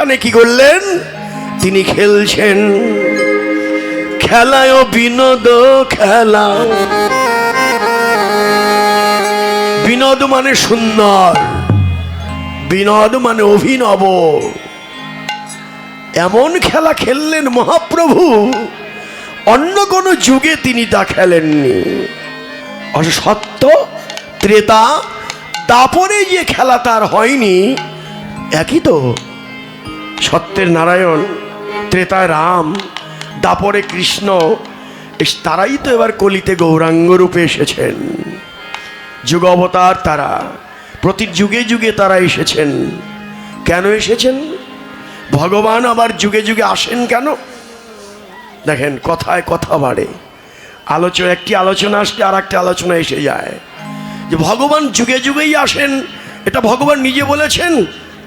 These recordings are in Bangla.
মানে কি করলেন? তিনি খেলছেন, খেলায় বিনোদ খেলা। বিনোদ মানে সুন্দর, বিনোদ মানে অভিনব। এমন খেলা খেললেন মহাপ্রভু, অন্য কোন যুগে তিনি তা খেলেননি। সত্য ত্রেতা দাপরে যে খেলা তার হয়নি, একই তো। সত্যের নারায়ণ, ত্রেতায় রাম, দাপরে কৃষ্ণ, তারাই তো এবার কলিতে গৌরাঙ্গ রূপে এসেছেন। যুগ অবতার তারা, প্রতি যুগে যুগে তারা এসেছেন। কেন এসেছেন? ভগবান আবার যুগে যুগে আসেন কেন? দেখেন, কথায় কথা বাড়ে। একটি আলোচনা আসলে আর একটা আলোচনা এসে যায়। যে ভগবান যুগে যুগেই আসেন, এটা ভগবান নিজে বলেছেন।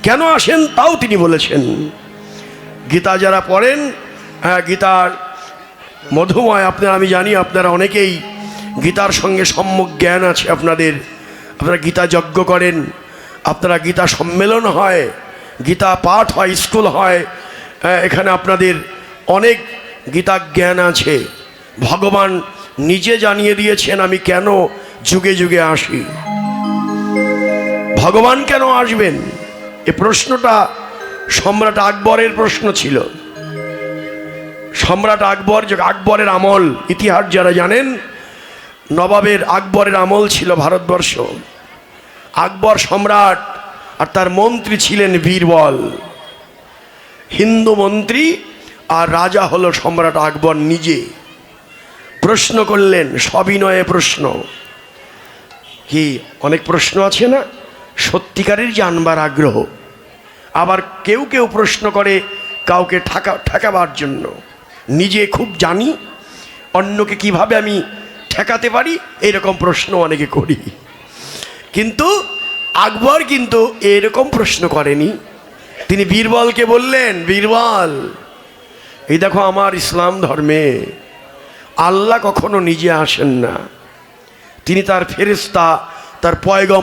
কেন আসেন তাও তিনি বলেছেন। গীতা যারা পড়েন, হ্যাঁ, গীতার মধুময়, আমি জানি আপনারা অনেকেই গীতার সঙ্গে সম্যক জ্ঞান আছে আপনাদের। আপনারা গীতা যজ্ঞ করেন, আপনারা গীতা সম্মেলন হয়, গীতা পাঠ হয়, স্কুল হয়, এখানে আপনাদের অনেক গীতা জ্ঞান আছে। ভগবান নিজে জানিয়ে দিয়েছেন আমি কেন যুগে যুগে আসি। ভগবান কেন আসবেন? এ প্রশ্নটা সম্রাট আকবরের প্রশ্ন ছিল। সম্রাট আকবর, যে আকবরের আমল, ইতিহাস যারা জানেন, নবাবের আকবরের আমল ছিল ভারতবর্ষ। আকবর সম্রাট, আর তার মন্ত্রী ছিলেন বীরবল, হিন্দু মন্ত্রী, আর রাজা হলো সম্রাট আকবর নিজে। প্রশ্ন করলেন, সবিনয়ে প্রশ্ন। কি অনেক প্রশ্ন আছে না, সত্যিকারের জানবার আগ্রহ। আবার কেউ কেউ প্রশ্ন করে কাউকে ঠেকাবার জন্য। নিজে খুব জানি, অন্যকে কিভাবে আমি ঠেকাতে পারি, এরকম প্রশ্ন অনেকে করি। কিন্তু আকবর কিন্তু এরকম প্রশ্ন করেনি। তিনি বীরবলকে বললেন, বীরবল, এই দেখো, আমার ইসলাম ধর্মে আল্লাহ কখনো নিজে আসেন না। তিনি তার ফেরেশতা, তার পয়গম্বর